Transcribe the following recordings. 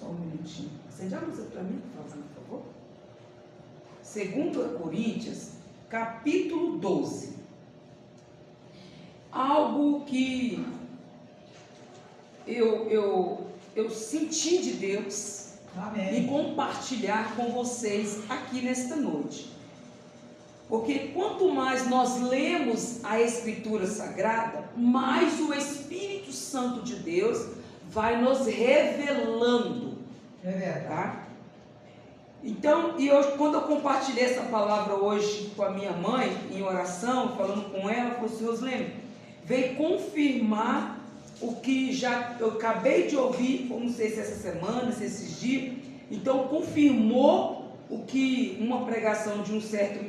Só um minutinho. Acende a luz para mim, por favor. 2 Coríntios, capítulo 12. Algo que eu senti de Deus. Amém. E compartilhar com vocês aqui nesta noite. Porque quanto mais nós lemos a Escritura Sagrada, mais o Espírito Santo de Deus vai nos revelando. É verdade. Tá? Então, quando eu compartilhei essa palavra hoje com a minha mãe, em oração, falando com ela, falou assim: Roslene, veio confirmar o que eu acabei de ouvir, não sei se essa semana, se esses dias. Então confirmou o que uma pregação de um certo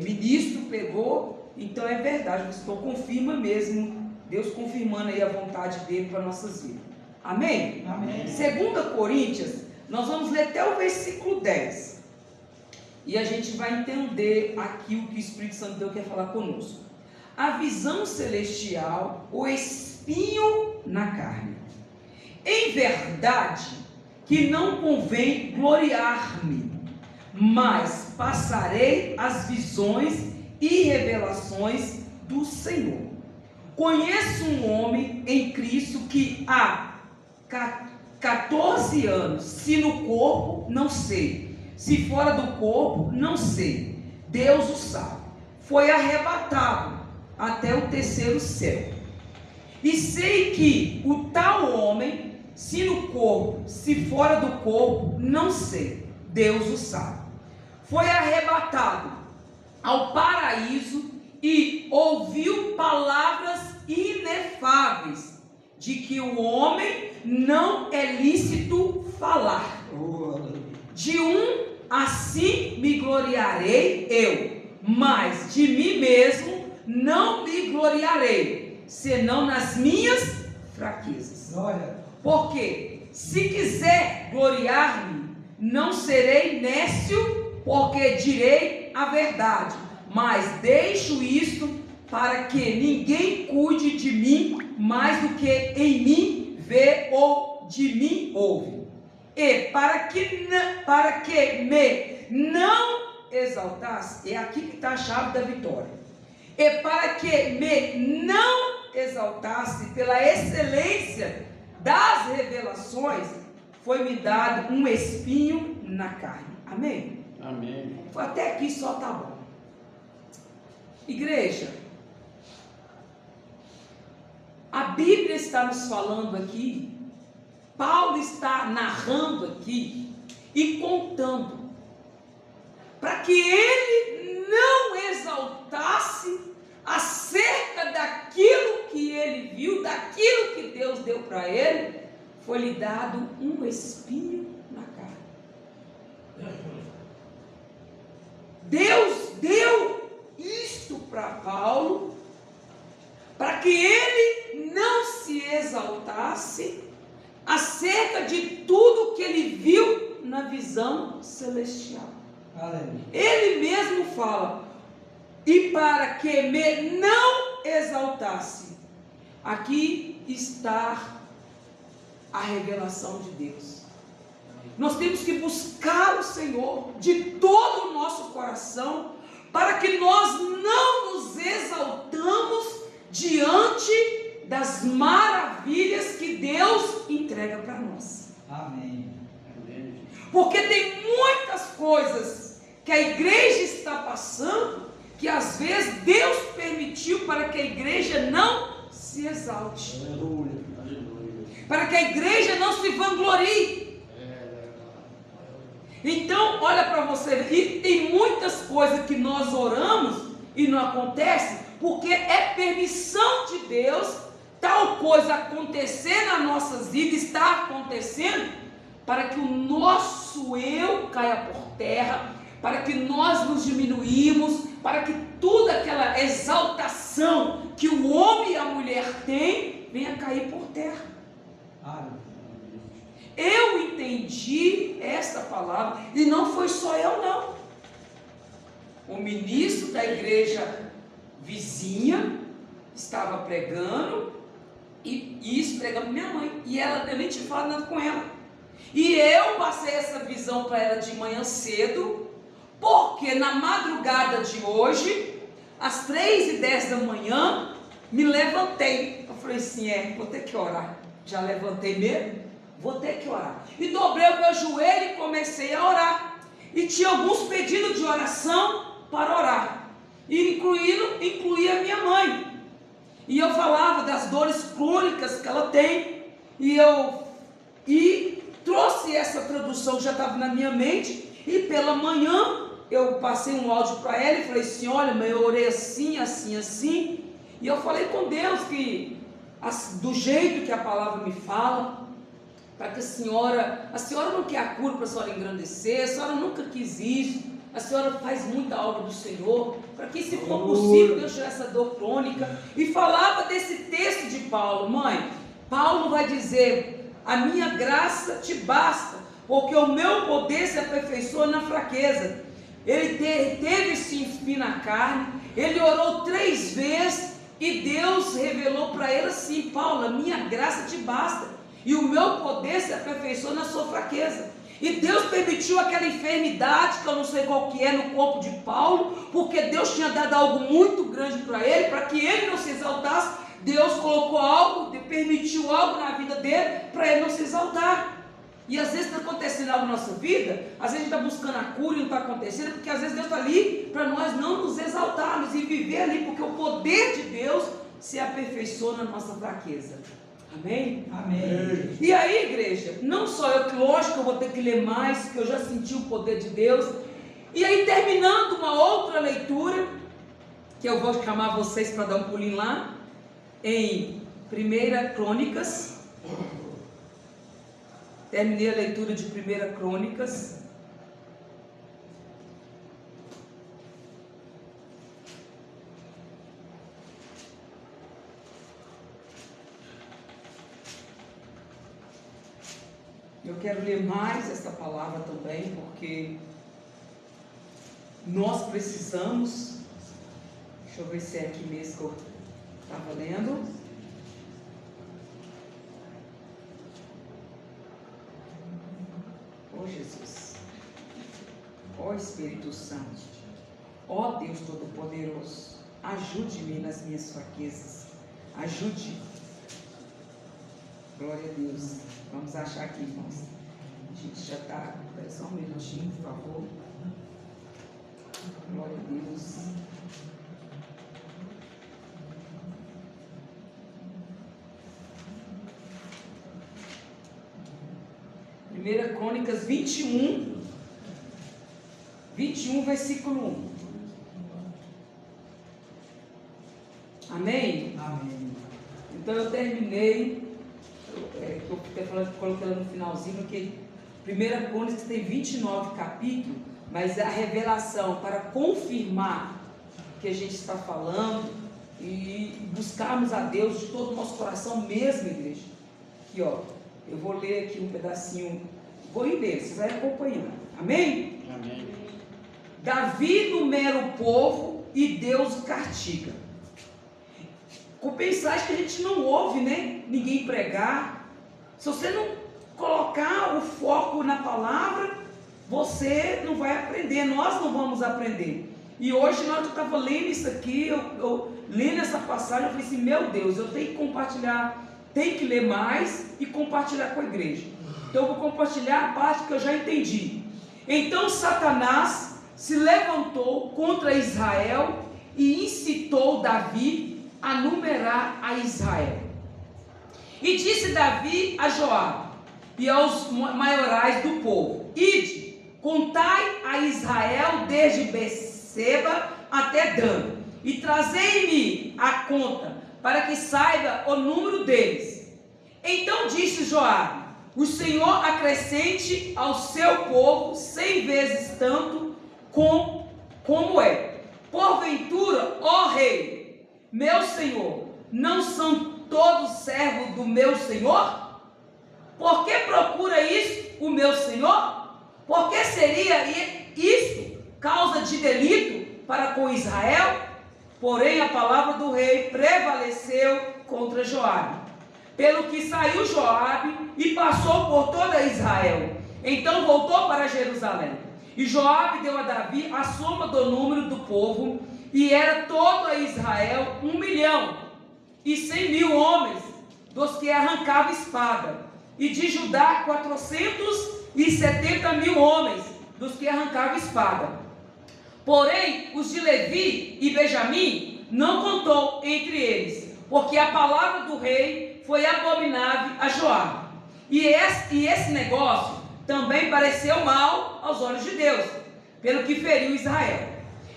ministro pegou. Então é verdade, então confirma mesmo, Deus confirmando aí a vontade dele para nossas vidas. Amém? Amém. 2 Coríntios, nós vamos ler até o versículo 10. E a gente vai entender aqui o que o Espírito Santo de Deus quer falar conosco. A visão celestial, o espinho na carne. Em verdade, que não convém gloriar-me, mas passarei as visões e revelações do Senhor. Conheço um homem em Cristo que há 14 anos, se no corpo, não sei, se fora do corpo, não sei, Deus o sabe, foi arrebatado até o terceiro céu. E sei que o tal homem, se no corpo, se fora do corpo, não sei, Deus o sabe, foi arrebatado ao paraíso e ouviu palavras inefáveis, de que o homem não é lícito falar. De um assim me gloriarei eu, mas de mim mesmo não me gloriarei, senão nas minhas fraquezas. Porque se quiser gloriar-me, não serei nécio, porque direi a verdade, mas deixo isto para que ninguém cuide de mim mais do que em mim vê ou de mim ouve. E para que me não exaltasse, é aqui que está a chave da vitória. E para que me não exaltasse pela excelência das revelações, foi-me dado um espinho na carne. Amém? Amém. Até aqui só tá bom. Igreja, a Bíblia está nos falando aqui, Paulo está narrando aqui e contando, para que ele não exaltasse acerca daquilo que ele viu, daquilo que Deus deu para ele, foi-lhe dado um espinho na carne. Deus deu isto para Paulo, para que ele não se exaltasse acerca de tudo que ele viu na visão celestial. Aleluia. Ele mesmo fala: e para que me não exaltasse. Aqui está a revelação de Deus. Nós temos que buscar o Senhor de todo o nosso coração, para que nós não nos exaltamos diante das maravilhas que Deus entrega para nós. Amém. Porque tem muitas coisas que a igreja está passando, que às vezes Deus permitiu para que a igreja não se exalte. Aleluia. Para que a igreja não se vanglorie. Então, olha para você, e tem muitas coisas que nós oramos e não acontece, porque é permissão de Deus tal coisa acontecer nas nossas vidas, está acontecendo, para que o nosso eu caia por terra, para que nós nos diminuímos, para que toda aquela exaltação que o homem e a mulher têm, venha cair por terra. Eu entendi esta palavra, e não foi só eu não. O ministro da igreja vizinha estava pregando, E isso pregando para minha mãe. E eu nem tinha falado nada com ela. E eu passei essa visão para ela de manhã cedo, porque na madrugada de hoje, às 3h10 da manhã, me levantei. Eu falei assim, vou ter que orar. Já levantei mesmo? Vou ter que orar. E dobrei o meu joelho e comecei a orar. E tinha alguns pedidos de oração para orar. E incluía a minha mãe. E eu falava das dores crônicas que ela tem. E trouxe essa tradução que já estava na minha mente. E pela manhã eu passei um áudio para ela e falei assim, olha, mãe, eu orei assim, assim, assim. E eu falei com Deus que do jeito que a palavra me fala, para que a senhora não quer a cura para a senhora engrandecer, a senhora nunca quis isso, a senhora faz muita obra do Senhor, para que se for possível Deus tirar essa dor crônica. E falava desse texto de Paulo, mãe, Paulo vai dizer, a minha graça te basta, porque o meu poder se aperfeiçoa na fraqueza. Ele teve esse espinho na carne, ele orou 3 vezes, e Deus revelou para ele assim, Paulo, a minha graça te basta, e o meu poder se aperfeiçoa na sua fraqueza. E Deus permitiu aquela enfermidade, que eu não sei qual que é, no corpo de Paulo, porque Deus tinha dado algo muito grande para ele, para que ele não se exaltasse. Deus colocou algo, permitiu algo na vida dele, para ele não se exaltar. E às vezes está acontecendo algo na nossa vida, às vezes a gente está buscando a cura e não está acontecendo, porque às vezes Deus está ali para nós não nos exaltarmos e viver ali, porque o poder de Deus se aperfeiçoa na nossa fraqueza. Amém? Amém. E aí, igreja, não só eu, que lógico que eu vou ter que ler mais, porque eu já senti o poder de Deus. E aí, terminando uma outra leitura, que eu vou chamar vocês para dar um pulinho lá, em 1 Crônicas. Terminei a leitura de 1 Crônicas. Eu quero ler mais essa palavra também, porque nós precisamos. Deixa eu ver se é aqui mesmo que eu estava lendo. Ó Jesus, ó Espírito Santo, ó Deus Todo-Poderoso, ajude-me nas minhas fraquezas, ajude. Glória a Deus. Vamos achar aqui, irmãos. A gente já está. Espera só um minutinho, por favor. Glória a Deus. Primeira Crônicas 21, versículo 1. Amém? Amém. Então eu terminei. Eu até coloquei ela no finalzinho, porque 1 Crônicas tem 29 capítulos, mas a revelação para confirmar que a gente está falando e buscarmos a Deus de todo o nosso coração mesmo, igreja. Aqui, ó, eu vou ler aqui um pedacinho, vou ir ler, vocês vão acompanhando. Amém? Amém. Davi numera o povo e Deus o castiga. Com mensagem que a gente não ouve, né? Ninguém pregar. Se você não colocar o foco na palavra, você não vai aprender, nós não vamos aprender. E hoje, na hora que eu estava lendo isso aqui, eu lendo essa passagem, eu falei assim, meu Deus, eu tenho que compartilhar, tenho que ler mais e compartilhar com a igreja. Então eu vou compartilhar a parte que eu já entendi. Então Satanás se levantou contra Israel e incitou Davi a numerar a Israel. E disse Davi a Joabe e aos maiorais do povo: Ide, contai a Israel desde Berseba até Dan, e trazei-me a conta, para que saiba o número deles. Então disse Joabe: o Senhor acrescente ao seu povo 100 vezes tanto como é. Porventura, ó rei, meu senhor, não são todos servos do meu senhor? Por que procura isso o meu senhor? Por que seria isso causa de delito para com Israel? Porém a palavra do rei prevaleceu contra Joabe. pelo que saiu Joabe e passou por toda Israel. Então voltou para Jerusalém. E Joabe deu a Davi a soma do número do povo, e era todo a Israel 1.100.000 homens, dos que arrancavam espada, e de Judá 470.000 homens, dos que arrancavam espada. Porém, os de Levi e Benjamim não contou entre eles, porque a palavra do rei foi abominável a Joabe. E esse negócio também pareceu mal aos olhos de Deus, pelo que feriu Israel.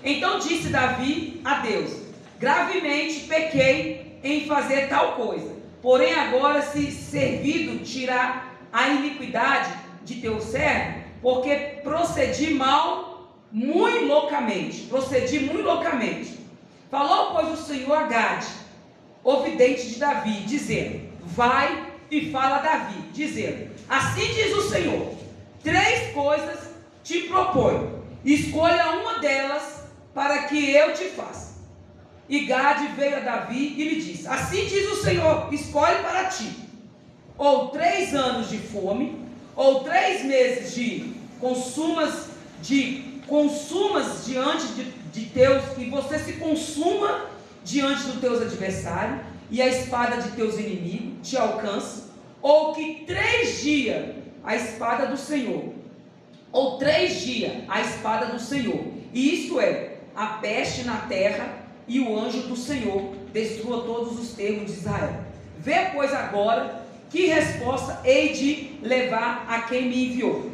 Então disse Davi a Deus: gravemente pequei em fazer tal coisa, porém agora se servido tirar a iniquidade de teu servo, porque procedi muito loucamente. Falou, pois, o Senhor a Gade, o vidente de Davi, dizendo: vai e fala a Davi, dizendo: assim diz o Senhor, 3 coisas te proponho, escolha uma delas para que eu te faça. E Gade veio a Davi e lhe disse: assim diz o Senhor, escolhe para ti, ou 3 anos de fome, ou 3 meses de consumas diante de teus, que você se consuma diante dos teus adversários, e a espada de teus inimigos te alcance, ou que 3 dias a espada do Senhor, ou 3 dias a espada do Senhor, e isto é, a peste na terra, e o anjo do Senhor destrua todos os termos de Israel. Vê, pois, agora que resposta hei de levar a quem me enviou.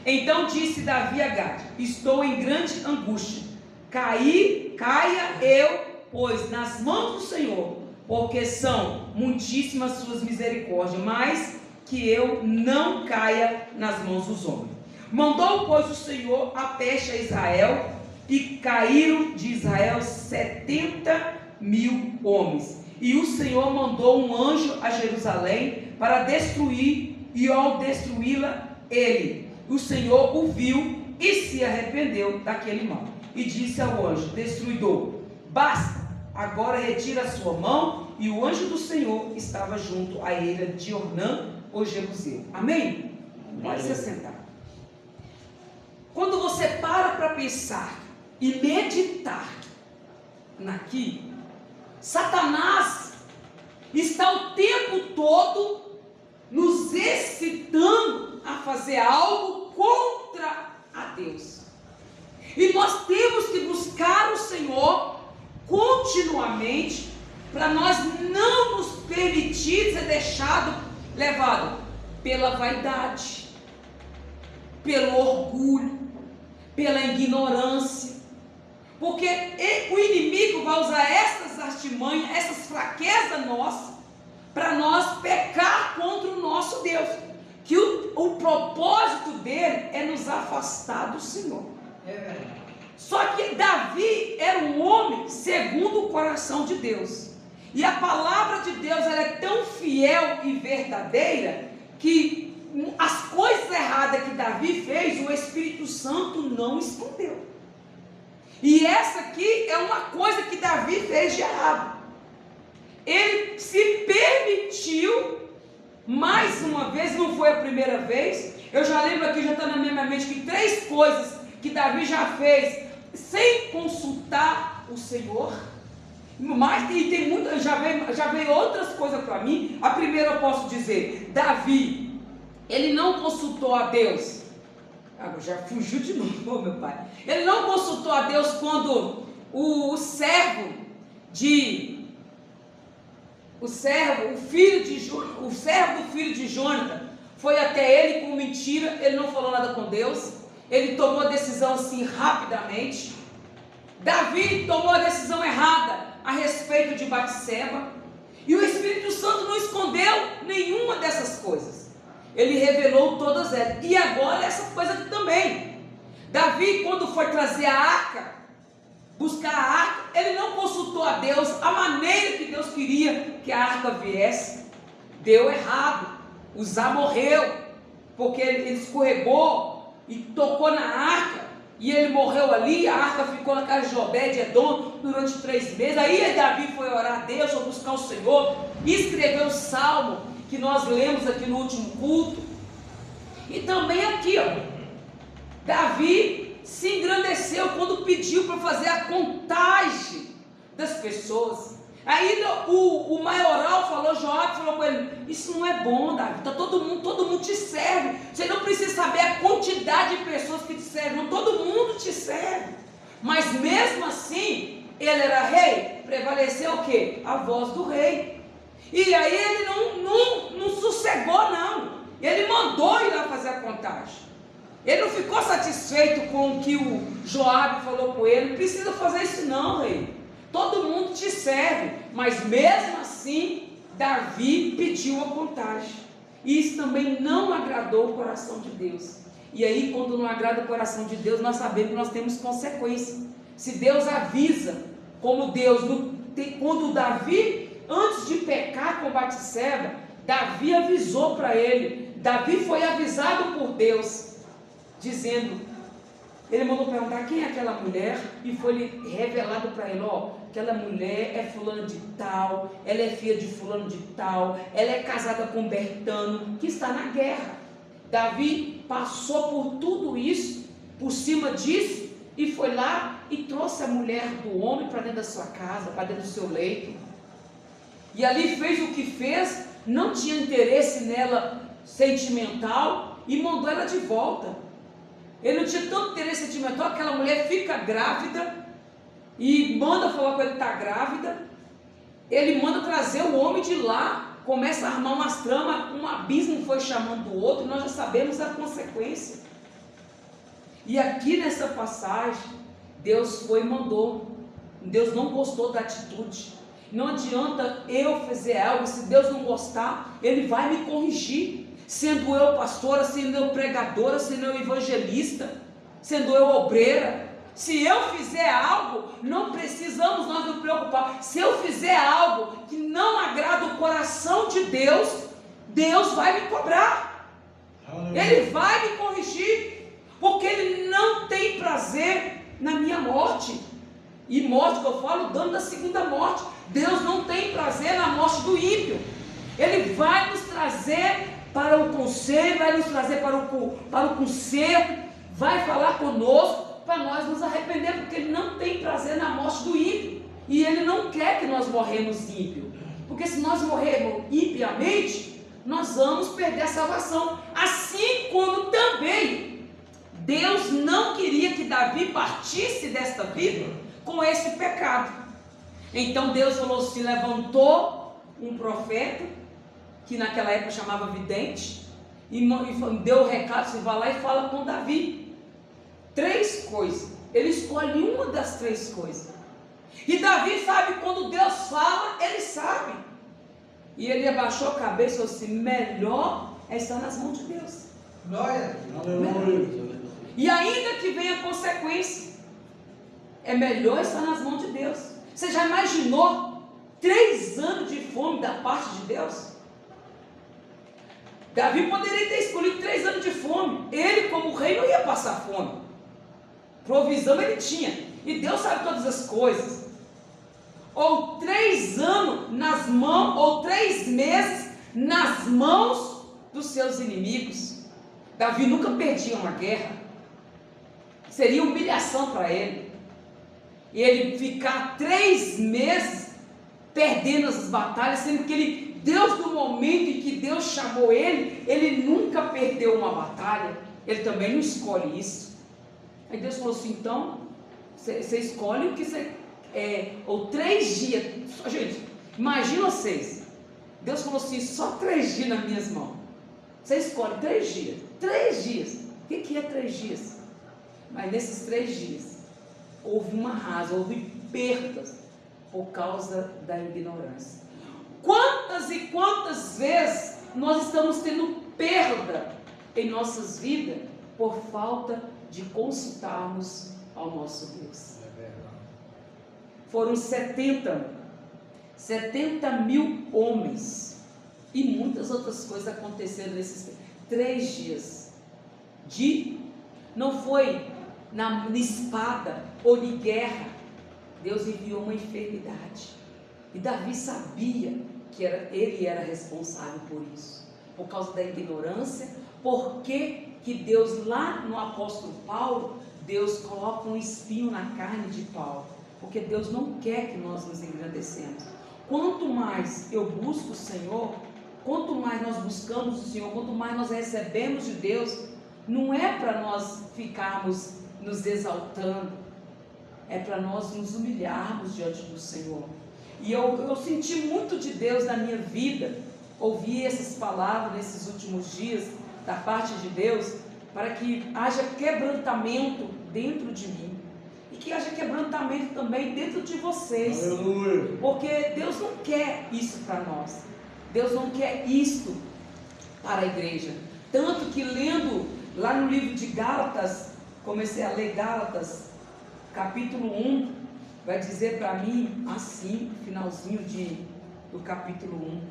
Então disse Davi a Gade: estou em grande angústia, caia eu, pois, nas mãos do Senhor, porque são muitíssimas suas misericórdias, mas que eu não caia nas mãos dos homens. Mandou, pois, o Senhor a peste a Israel, e caíram de Israel 70.000 homens. E o Senhor mandou um anjo a Jerusalém para destruir, e ao destruí-la o Senhor o viu e se arrependeu daquele mal. E disse ao anjo destruidor: basta, agora retira a sua mão. E o anjo do Senhor estava junto à eira de Ornã, o Jebuseu. Amém? Pode se sentar. Quando você para pensar e meditar naqui, Satanás está o tempo todo nos excitando a fazer algo contra a Deus. E nós temos que buscar o Senhor continuamente, para nós não nos permitir ser levado pela vaidade, pelo orgulho, pela ignorância, porque o inimigo vai usar essas artimanhas, essas fraquezas nossas, para nós pecar contra o nosso Deus, que o propósito dele é nos afastar do Senhor. Só que Davi era um homem segundo o coração de Deus, e a palavra de Deus ela é tão fiel e verdadeira, que as coisas erradas que Davi fez, o Espírito Santo não escondeu. E essa aqui é uma coisa que Davi fez de errado. Ele se permitiu, mais uma vez, não foi a primeira vez. Eu já lembro aqui, já está na minha mente, que 3 coisas que Davi já fez sem consultar o Senhor. Mas tem muita, já veio outras coisas para mim. A primeira eu posso dizer: Davi, ele não consultou a Deus. Já fugiu de novo, meu pai. Ele não consultou a Deus quando o servo do filho de Jonathan foi até ele com mentira. Ele não falou nada com Deus. Ele tomou a decisão assim rapidamente. Davi tomou a decisão errada a respeito de Batseba, e o Espírito Santo não escondeu nenhuma dessas coisas. Ele revelou todas elas. E agora essa coisa aqui também. Davi, quando foi trazer a arca, buscar a arca, ele não consultou a Deus a maneira que Deus queria que a arca viesse. Deu errado. Uzá morreu, porque ele escorregou e tocou na arca, e ele morreu ali. A arca ficou na casa de Obed-Edom durante 3 meses. Aí Davi foi orar a Deus, foi buscar o Senhor, escreveu o salmo, que nós lemos aqui no último culto. E também aqui, ó, Davi se engrandeceu quando pediu para fazer a contagem das pessoas. Aí o maioral falou, Joabe falou com ele, isso não é bom, Davi, tá todo mundo te serve, você não precisa saber a quantidade de pessoas que te servem, não, todo mundo te serve. Mas mesmo assim, ele era rei, prevaleceu o quê? A voz do rei. E aí ele não sossegou não, ele mandou ir lá fazer a contagem. Ele não ficou satisfeito com o que o Joabe falou com ele, não precisa fazer isso não, rei. Todo mundo te serve, mas mesmo assim, Davi pediu a contagem. E isso também não agradou o coração de Deus. E aí, quando não agrada o coração de Deus, nós sabemos que nós temos consequência. Se Deus avisa, como Deus, quando Davi, antes de pecar com Batseba, Davi avisou para ele. Davi foi avisado por Deus, dizendo... Ele mandou perguntar quem é aquela mulher e foi revelado para ele, ó, aquela mulher é fulano de tal, ela é filha de fulano de tal, ela é casada com Bertano, que está na guerra. Davi passou por tudo isso, por cima disso, e foi lá e trouxe a mulher do homem para dentro da sua casa, para dentro do seu leito. E ali fez o que fez, não tinha interesse nela sentimental e mandou ela de volta. Ele não tinha tanto interesse sentimental, aquela mulher fica grávida e manda falar com ele que está grávida. Ele manda trazer o homem de lá, começa a armar umas tramas, um abismo foi chamando o outro, e nós já sabemos a consequência. E aqui nessa passagem, Deus foi e mandou. Deus não gostou da atitude. Não adianta eu fazer algo, se Deus não gostar, Ele vai me corrigir. Sendo eu pastora, sendo eu pregadora, sendo eu evangelista, sendo eu obreira. Se eu fizer algo, não precisamos nós nos preocupar. Se eu fizer algo que não agrada o coração de Deus, Deus vai me cobrar. Ele vai me corrigir, porque Ele não tem prazer na minha morte. E morte que eu falo, dano da segunda morte. Deus não tem prazer na morte do ímpio. Ele vai nos trazer para o conselho, vai nos trazer para o conserto, vai falar conosco, para nós nos arrepender, porque Ele não tem prazer na morte do ímpio, e Ele não quer que nós morremos ímpio, porque se nós morrermos impiamente, nós vamos perder a salvação, assim como também, Deus não queria que Davi partisse desta vida com esse pecado. Então Deus falou assim, levantou um profeta, que naquela época chamava vidente, e deu o recado, você vai lá e fala com Davi. 3 coisas, ele escolhe uma das 3 coisas, e Davi sabe, quando Deus fala, ele sabe, e ele abaixou a cabeça e falou assim, melhor é estar nas mãos de Deus. Glória. E ainda que venha a consequência, é melhor estar nas mãos de Deus. Você já imaginou 3 anos de fome da parte de Deus? Davi poderia ter escolhido 3 anos de fome. Ele, como rei, não ia passar fome. Provisão ele tinha. E Deus sabe todas as coisas. Ou 3 anos nas mãos, ou 3 meses nas mãos dos seus inimigos. Davi nunca perdia uma guerra. Seria humilhação para ele. E ele ficar 3 meses perdendo as batalhas, sendo que ele... Deus, no momento em que Deus chamou ele nunca perdeu uma batalha, ele também não escolhe isso. Aí Deus falou assim, então, você escolhe o que você, ou 3 dias, gente, imagina vocês, Deus falou assim, só 3 dias nas minhas mãos, você escolhe 3 dias, 3 dias, o que é 3 dias? Mas nesses 3 dias, houve uma rasa, houve perdas, por causa da ignorância. Quantas e quantas vezes nós estamos tendo perda em nossas vidas por falta de consultarmos ao nosso Deus? Foram 70 mil homens e muitas outras coisas aconteceram nesses 3 dias. Não foi na espada ou de guerra. Deus enviou uma enfermidade. E Davi sabia que ele era responsável por isso, por causa da ignorância. Por que Deus, lá no apóstolo Paulo, Deus coloca um espinho na carne de Paulo? Porque Deus não quer que nós nos engrandecemos. Quanto mais eu busco o Senhor, quanto mais nós buscamos o Senhor, quanto mais nós recebemos de Deus, não é para nós ficarmos nos exaltando, é para nós nos humilharmos diante do Senhor. E eu senti muito de Deus na minha vida, ouvi essas palavras nesses últimos dias, da parte de Deus, para que haja quebrantamento dentro de mim, e que haja quebrantamento também dentro de vocês. Aleluia. Porque Deus não quer isso para nós, Deus não quer isto para a igreja. Tanto que, lendo lá no livro de Gálatas, comecei a ler Gálatas, capítulo 1, vai dizer para mim assim, finalzinho do capítulo 1,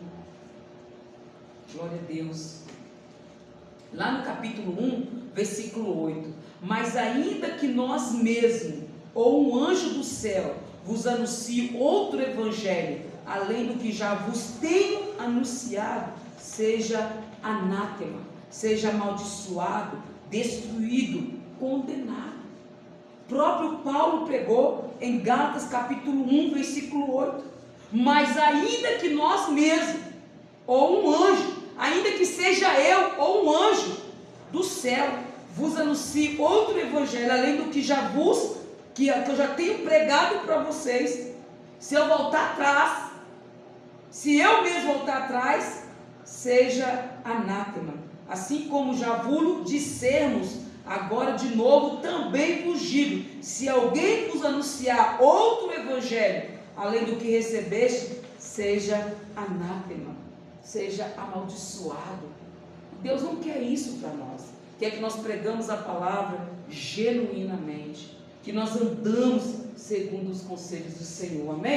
glória a Deus, lá no capítulo 1, versículo 8: mas ainda que nós mesmos, ou um anjo do céu, vos anuncie outro evangelho, além do que já vos tenho anunciado, seja anátema, seja amaldiçoado, destruído, condenado. Próprio Paulo pregou em Gálatas capítulo 1, versículo 8: mas ainda que nós mesmos, ou um anjo, ainda que seja eu ou um anjo do céu, vos anuncie outro evangelho, além do que que eu já tenho pregado para vocês, se eu voltar atrás, se eu mesmo voltar atrás, seja anátema. Assim como já vos dissermos, agora de novo também vos digo: se alguém vos anunciar outro evangelho, além do que recebeste, seja anátema, seja amaldiçoado. Deus não quer isso para nós. Quer que nós pregamos a palavra genuinamente, que nós andamos segundo os conselhos do Senhor. Amém?